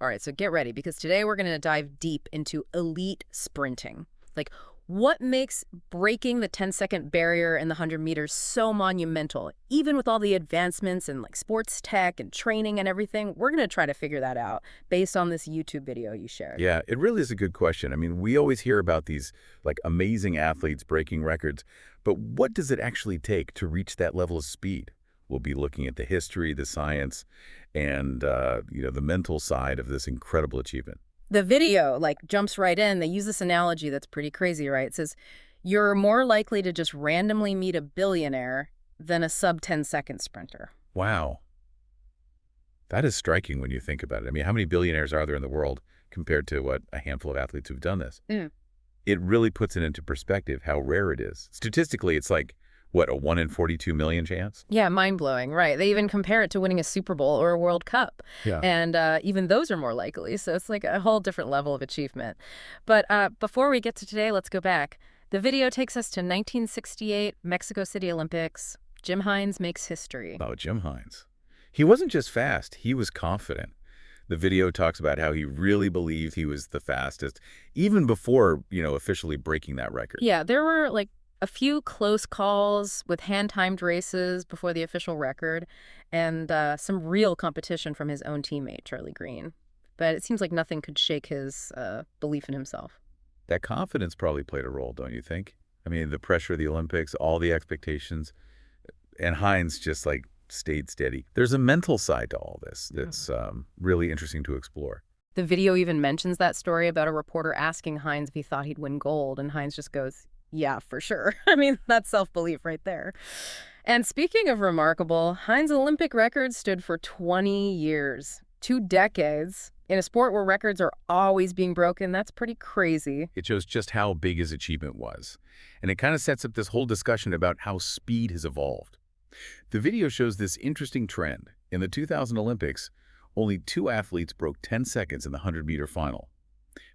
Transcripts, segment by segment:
All right, so get ready because today we're going to dive deep into elite sprinting. Like, what makes breaking the 10-second barrier in the 100 meters so monumental? Even with all the advancements in like sports tech and training and everything, we're going to try to figure that out based on this YouTube video you shared. Yeah, it really is a good question. I mean, we always hear about these like amazing athletes breaking records, but what does it actually take to reach that level of speed? We'll be looking at the history, the science, and the mental side of this incredible achievement. The video like jumps right in. They use this analogy that's pretty crazy, right? It says, you're more likely to just randomly meet a billionaire than a sub-10-second sprinter. Wow, that is striking when you think about it. I mean, how many billionaires are there in the world compared to what a handful of athletes who've done this? Mm. It really puts it into perspective how rare it is. Statistically, it's like, what, a 1 in 42 million chance? Yeah, mind-blowing, right. They even compare it to winning a Super Bowl or a World Cup. Yeah. And even those are more likely, so it's like a whole different level of achievement. But before we get to today, let's go back. The video takes us to 1968, Mexico City Olympics. Jim Hines makes history. Oh, Jim Hines. He wasn't just fast, he was confident. The video talks about how he really believed he was the fastest, even before, officially breaking that record. Yeah, there were like a few close calls with hand-timed races before the official record, and some real competition from his own teammate, Charlie Green. But it seems like nothing could shake his belief in himself. That confidence probably played a role, don't you think? I mean, the pressure of the Olympics, all the expectations, and Hines just like stayed steady. There's a mental side to all this that's really interesting to explore. The video even mentions that story about a reporter asking Hines if he thought he'd win gold, and Hines just goes, yeah, for sure. I mean, that's self-belief right there. And speaking of remarkable, Hines' Olympic record stood for 20 years, 2 decades. In a sport where records are always being broken, that's pretty crazy. It shows just how big his achievement was. And it kind of sets up this whole discussion about how speed has evolved. The video shows this interesting trend. In the 2000 Olympics, only 2 athletes broke 10 seconds in the 100-meter final.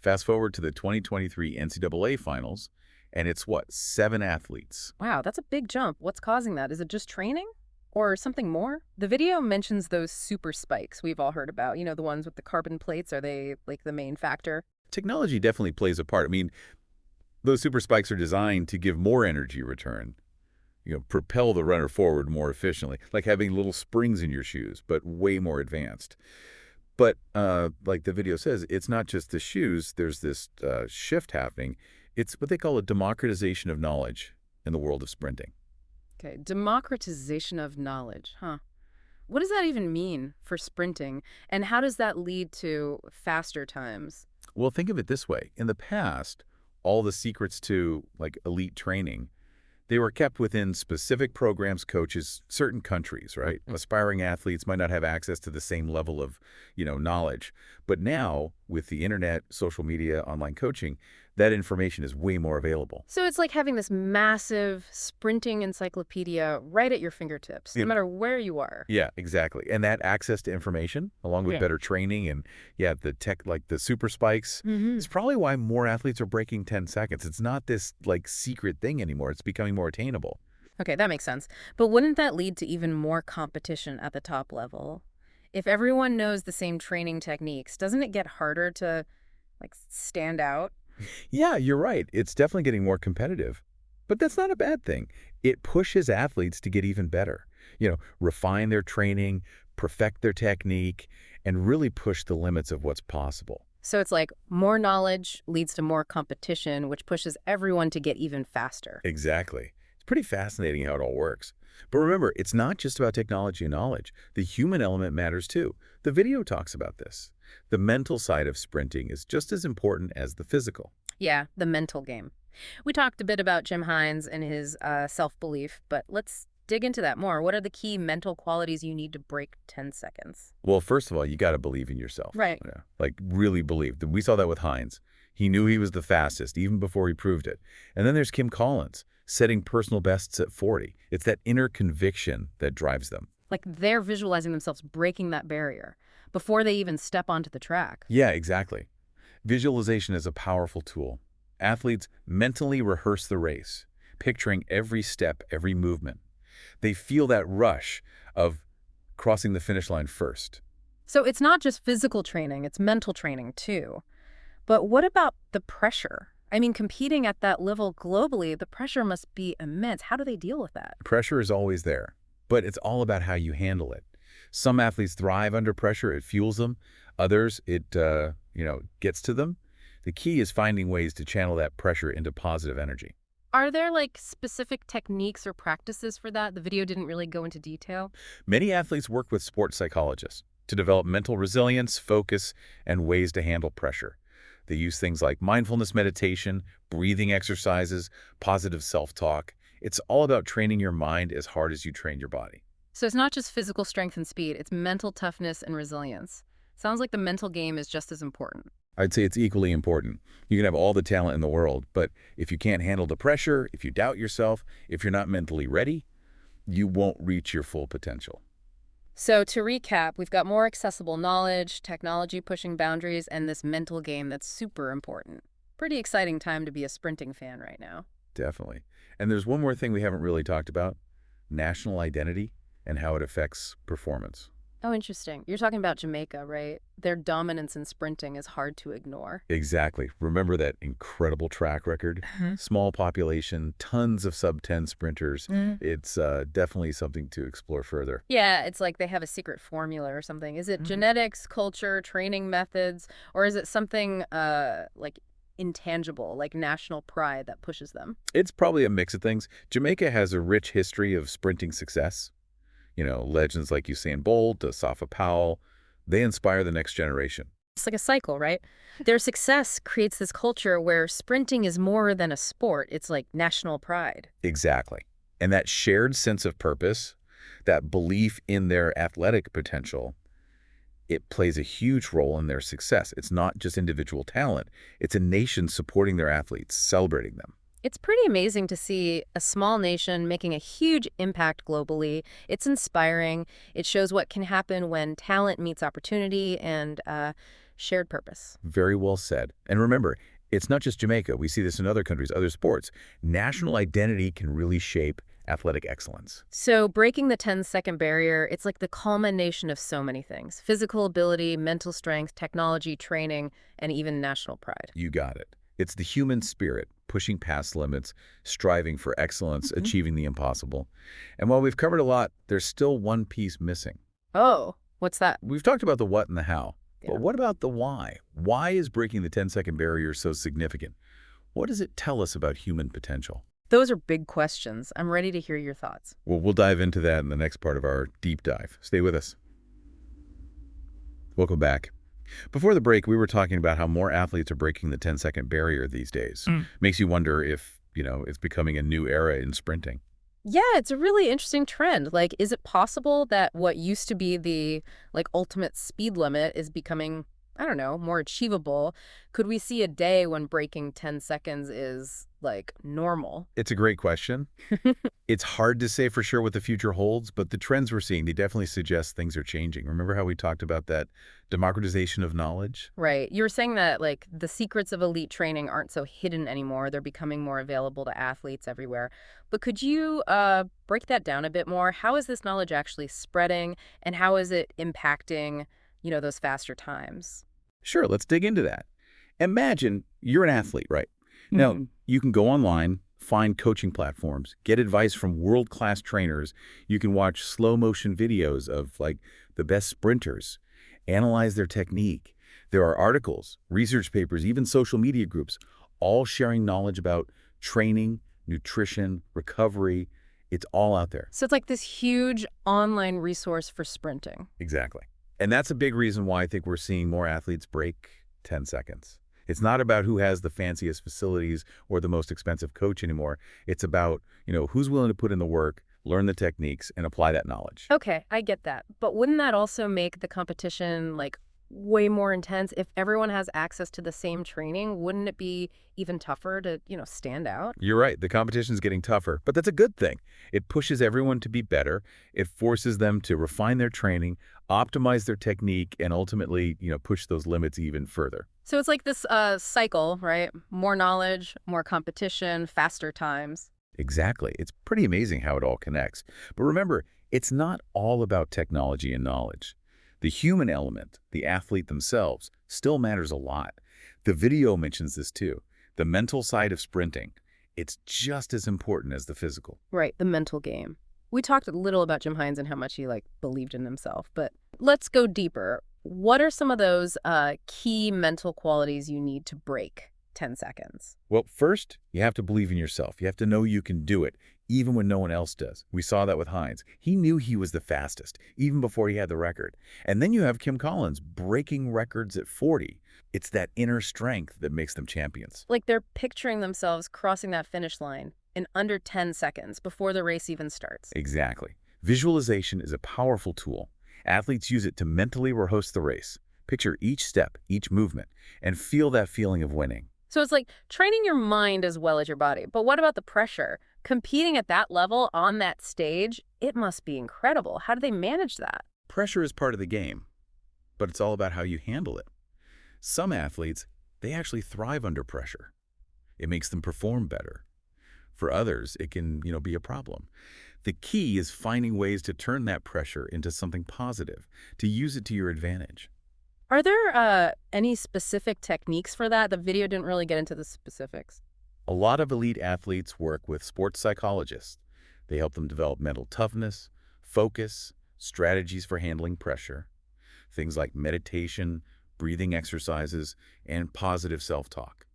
Fast forward to the 2023 NCAA finals, and it's, 7 athletes. Wow, that's a big jump. What's causing that? Is it just training? Or something more? The video mentions those super spikes we've all heard about. You know, the ones with the carbon plates. Are they, like, the main factor? Technology definitely plays a part. I mean, those super spikes are designed to give more energy return, propel the runner forward more efficiently, like having little springs in your shoes, but way more advanced. But like the video says, it's not just the shoes. There's this shift happening. It's what they call a democratization of knowledge in the world of sprinting. Okay, democratization of knowledge, huh? What does that even mean for sprinting? And how does that lead to faster times? Well, think of it this way. In the past, all the secrets to like elite training, they were kept within specific programs, coaches, certain countries, right? Aspiring athletes might not have access to the same level of, knowledge. But now, with the internet, social media, online coaching, that information is way more available. So it's like having this massive sprinting encyclopedia right at your fingertips, no matter where you are. Yeah, exactly. And that access to information, along with better training and, the tech, like the super spikes, is probably why more athletes are breaking 10 seconds. It's not this, like, secret thing anymore. It's becoming more attainable. Okay, that makes sense. But wouldn't that lead to even more competition at the top level? If everyone knows the same training techniques, doesn't it get harder to, like, stand out? Yeah, you're right. It's definitely getting more competitive. But that's not a bad thing. It pushes athletes to get even better. Refine their training, perfect their technique, and really push the limits of what's possible. So it's like more knowledge leads to more competition, which pushes everyone to get even faster. Exactly. It's pretty fascinating how it all works. But remember, it's not just about technology and knowledge. The human element matters too. The video talks about this. The mental side of sprinting is just as important as the physical. Yeah, the mental game. We talked a bit about Jim Hines and his self-belief, but let's dig into that more. What are the key mental qualities you need to break 10 seconds? Well, first of all, you got to believe in yourself. Right. Like really believe. We saw that with Hines. He knew he was the fastest even before he proved it. And then there's Kim Collins, setting personal bests at 40. It's that inner conviction that drives them. Like they're visualizing themselves breaking that barrier before they even step onto the track. Yeah, exactly. Visualization is a powerful tool. Athletes mentally rehearse the race, picturing every step, every movement. They feel that rush of crossing the finish line first. So it's not just physical training, it's mental training too. But what about the pressure? I mean, competing at that level globally, the pressure must be immense. How do they deal with that? Pressure is always there, but it's all about how you handle it. Some athletes thrive under pressure. It fuels them. Others, it gets to them. The key is finding ways to channel that pressure into positive energy. Are there like specific techniques or practices for that? The video didn't really go into detail. Many athletes work with sports psychologists to develop mental resilience, focus, and ways to handle pressure. They use things like mindfulness meditation, breathing exercises, positive self-talk. It's all about training your mind as hard as you train your body. So it's not just physical strength and speed, it's mental toughness and resilience. Sounds like the mental game is just as important. I'd say it's equally important. You can have all the talent in the world, but if you can't handle the pressure, if you doubt yourself, if you're not mentally ready, you won't reach your full potential. So to recap, we've got more accessible knowledge, technology pushing boundaries, and this mental game that's super important. Pretty exciting time to be a sprinting fan right now. Definitely. And there's one more thing we haven't really talked about, national identity and how it affects performance. Oh, interesting. You're talking about Jamaica, right? Their dominance in sprinting is hard to ignore. Exactly. Remember that incredible track record? Small population, tons of sub-10 sprinters. It's definitely something to explore further. Yeah, it's like they have a secret formula or something. Is it genetics, culture, training methods, or is it something like intangible, like national pride that pushes them? It's probably a mix of things. Jamaica has a rich history of sprinting success. Legends like Usain Bolt, Safa Powell, they inspire the next generation. It's like a cycle, right? Their success creates this culture where sprinting is more than a sport. It's like national pride. Exactly. And that shared sense of purpose, that belief in their athletic potential, it plays a huge role in their success. It's not just individual talent. It's a nation supporting their athletes, celebrating them. It's pretty amazing to see a small nation making a huge impact globally. It's inspiring. It shows what can happen when talent meets opportunity and shared purpose. Very well said. And remember, it's not just Jamaica. We see this in other countries, other sports. National identity can really shape athletic excellence. So breaking the 10-second barrier, it's like the culmination of so many things. Physical ability, mental strength, technology, training, and even national pride. You got it. It's the human spirit, pushing past limits, striving for excellence, achieving the impossible. And while we've covered a lot, there's still one piece missing. Oh, what's that? We've talked about the what and the how, Yeah. but what about the why? Why is breaking the 10-second barrier so significant? What does it tell us about human potential? Those are big questions. I'm ready to hear your thoughts. Well, we'll dive into that in the next part of our deep dive. Stay with us. Welcome back. Before the break, we were talking about how more athletes are breaking the 10-second barrier these days. Makes you wonder if, it's becoming a new era in sprinting. Yeah, it's a really interesting trend. Like, is it possible that what used to be the, ultimate speed limit is becoming, I don't know, more achievable? Could we see a day when breaking 10 seconds is, normal? It's a great question. It's hard to say for sure what the future holds, but the trends we're seeing, they definitely suggest things are changing. Remember how we talked about that democratization of knowledge? Right. You were saying that, the secrets of elite training aren't so hidden anymore. They're becoming more available to athletes everywhere. But could you break that down a bit more? How is this knowledge actually spreading, and how is it impacting, those faster times? Sure, let's dig into that. Imagine you're an athlete, right? Now, you can go online, find coaching platforms, get advice from world-class trainers. You can watch slow-motion videos of, the best sprinters, analyze their technique. There are articles, research papers, even social media groups, all sharing knowledge about training, nutrition, recovery. It's all out there. So it's like this huge online resource for sprinting. Exactly. And that's a big reason why I think we're seeing more athletes break 10 seconds. It's not about who has the fanciest facilities or the most expensive coach anymore. It's about, who's willing to put in the work, learn the techniques, and apply that knowledge. Okay, I get that. But wouldn't that also make the competition, way more intense? If everyone has access to the same training, wouldn't it be even tougher to, stand out? You're right. The competition's getting tougher, but that's a good thing. It pushes everyone to be better. It forces them to refine their training, optimize their technique, and ultimately, push those limits even further. So it's like this cycle, right? More knowledge, more competition, faster times. Exactly. It's pretty amazing how it all connects. But remember, it's not all about technology and knowledge. The human element, the athlete themselves, still matters a lot. The video mentions this too. The mental side of sprinting. It's just as important as the physical. Right, the mental game. We talked a little about Jim Hines and how much he believed in himself, but let's go deeper. What are some of those key mental qualities you need to break 10 seconds? Well, first, you have to believe in yourself. You have to know you can do it, even when no one else does. We saw that with Hines. He knew he was the fastest, even before he had the record. And then you have Kim Collins breaking records at 40. It's that inner strength that makes them champions. Like they're picturing themselves crossing that finish line in under 10 seconds before the race even starts. Exactly. Visualization is a powerful tool. Athletes use it to mentally rehearse the race. Picture each step, each movement, and feel that feeling of winning. So it's like training your mind as well as your body. But what about the pressure? Competing at that level on that stage, it must be incredible. How do they manage that? Pressure is part of the game, but it's all about how you handle it. Some athletes, they actually thrive under pressure. It makes them perform better. For others, it can, be a problem. The key is finding ways to turn that pressure into something positive, to use it to your advantage. Are there any specific techniques for that? The video didn't really get into the specifics. A lot of elite athletes work with sports psychologists. They help them develop mental toughness, focus, strategies for handling pressure, things like meditation, breathing exercises, and positive self-talk.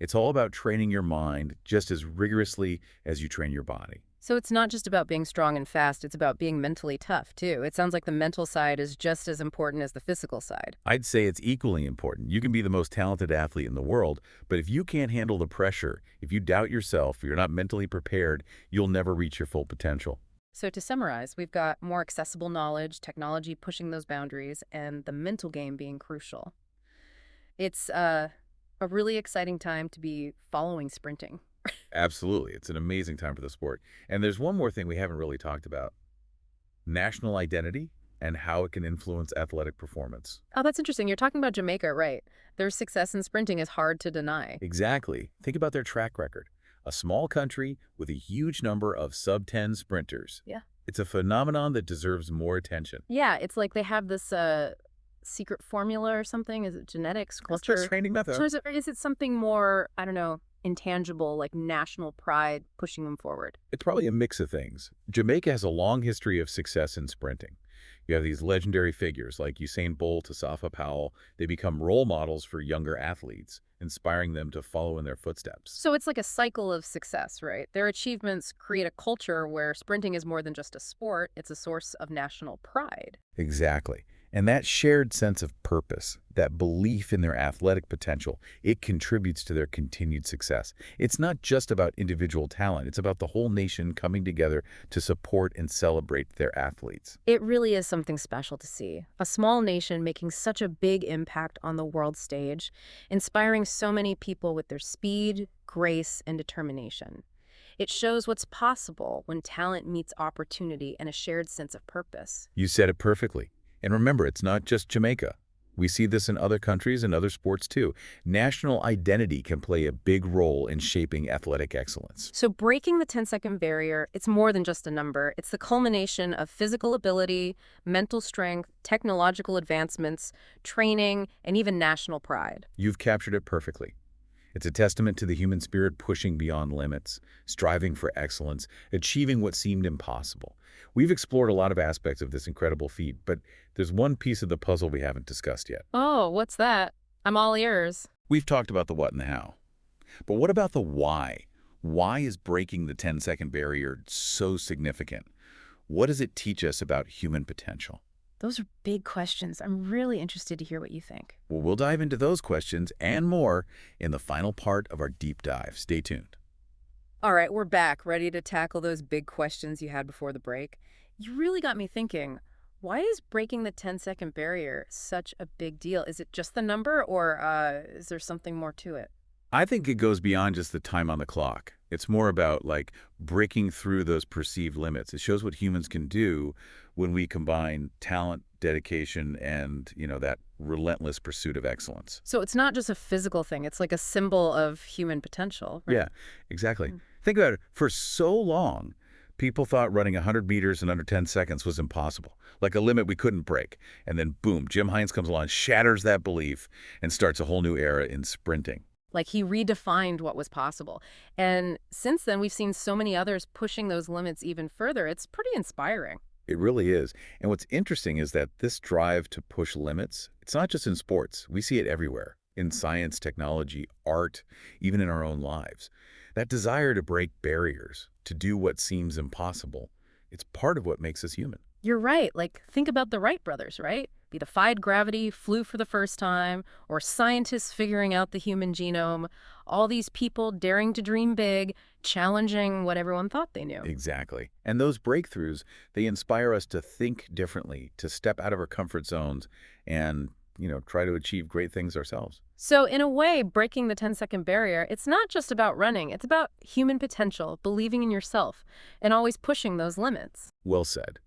It's all about training your mind just as rigorously as you train your body. So it's not just about being strong and fast, it's about being mentally tough, too. It sounds like the mental side is just as important as the physical side. I'd say it's equally important. You can be the most talented athlete in the world, but if you can't handle the pressure, if you doubt yourself, if you're not mentally prepared, you'll never reach your full potential. So to summarize, we've got more accessible knowledge, technology pushing those boundaries, and the mental game being crucial. It's a really exciting time to be following sprinting. Absolutely. It's an amazing time for the sport. And there's one more thing we haven't really talked about. National identity and how it can influence athletic performance. Oh, that's interesting. You're talking about Jamaica, right? Their success in sprinting is hard to deny. Exactly. Think about their track record. A small country with a huge number of sub-10 sprinters. Yeah. It's a phenomenon that deserves more attention. Yeah, it's like they have this secret formula or something. Is it genetics, culture? It's a training method. Or is it something more, I don't know, intangible, like national pride pushing them forward? It's probably a mix of things. Jamaica has a long history of success in sprinting. You have these legendary figures like Usain Bolt, Asafa Powell. They become role models for younger athletes, inspiring them to follow in their footsteps. So it's like a cycle of success, right? Their achievements create a culture where sprinting is more than just a sport. It's a source of national pride. Exactly. And that shared sense of purpose, that belief in their athletic potential, it contributes to their continued success. It's not just about individual talent. It's about the whole nation coming together to support and celebrate their athletes. It really is something special to see. A small nation making such a big impact on the world stage, inspiring so many people with their speed, grace, and determination. It shows what's possible when talent meets opportunity and a shared sense of purpose. You said it perfectly. And remember, it's not just Jamaica. We see this in other countries and other sports too. National identity can play a big role in shaping athletic excellence. So breaking the 10-second barrier, it's more than just a number. It's the culmination of physical ability, mental strength, technological advancements, training, and even national pride. You've captured it perfectly. It's a testament to the human spirit pushing beyond limits, striving for excellence, achieving what seemed impossible. We've explored a lot of aspects of this incredible feat, but there's one piece of the puzzle we haven't discussed yet. Oh, what's that? I'm all ears. We've talked about the what and the how. But what about the why? Why is breaking the 10-second barrier so significant? What does it teach us about human potential? Those are big questions. I'm really interested to hear what you think. Well, we'll dive into those questions and more in the final part of our deep dive. Stay tuned. All right, we're back, ready to tackle those big questions you had before the break. You really got me thinking, why is breaking the 10-second barrier such a big deal? Is it just the number, or is there something more to it? I think it goes beyond just the time on the clock. It's more about breaking through those perceived limits. It shows what humans can do when we combine talent, dedication, and, that relentless pursuit of excellence. So it's not just a physical thing. It's like a symbol of human potential, right? Yeah, exactly. Think about it. For so long, People thought running 100 meters in under 10 seconds was impossible, like a limit we couldn't break. And then boom, Jim Hines comes along, shatters that belief, and starts a whole new era in sprinting. Like he redefined what was possible. And since then, we've seen so many others pushing those limits even further. It's pretty inspiring. It really is. And what's interesting is that this drive to push limits, it's not just in sports. We see it everywhere, in science, technology, art, even in our own lives. That desire to break barriers, to do what seems impossible, it's part of what makes us human. You're right. Like, think about the Wright brothers, right? They defied gravity, flew for the first time, or scientists figuring out the human genome. All these people daring to dream big, challenging what everyone thought they knew. Exactly. And those breakthroughs, they inspire us to think differently, to step out of our comfort zones and, try to achieve great things ourselves. So, in a way, breaking the 10-second barrier, it's not just about running. It's about human potential, believing in yourself, and always pushing those limits. Well said.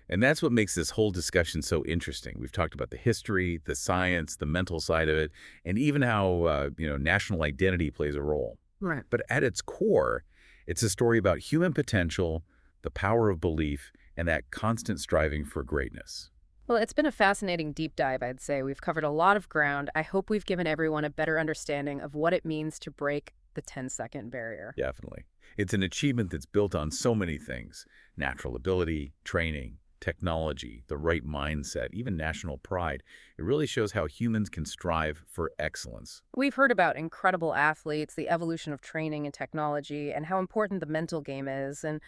And that's what makes this whole discussion so interesting. We've talked about the history, the science, the mental side of it, and even how, national identity plays a role. Right. But at its core, it's a story about human potential, the power of belief, and that constant striving for greatness. Well, it's been a fascinating deep dive, I'd say. We've covered a lot of ground. I hope we've given everyone a better understanding of what it means to break the 10-second barrier. Definitely. It's an achievement that's built on so many things: natural ability, training, technology, the right mindset, even national pride. It really shows how humans can strive for excellence. We've heard about incredible athletes, the evolution of training and technology, and how important the mental game is. And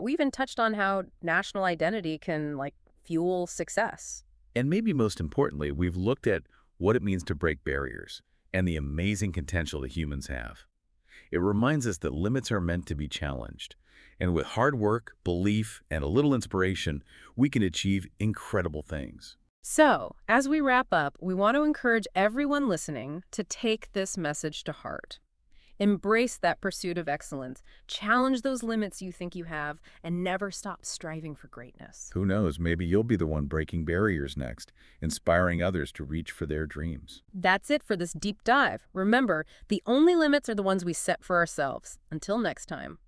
we even touched on how national identity can, fuel success. And maybe most importantly, we've looked at what it means to break barriers and the amazing potential that humans have. It reminds us that limits are meant to be challenged. And with hard work, belief, and a little inspiration, we can achieve incredible things. So, as we wrap up, we want to encourage everyone listening to take this message to heart. Embrace that pursuit of excellence, challenge those limits you think you have, and never stop striving for greatness. Who knows, maybe you'll be the one breaking barriers next, inspiring others to reach for their dreams. That's it for this deep dive. Remember, the only limits are the ones we set for ourselves. Until next time.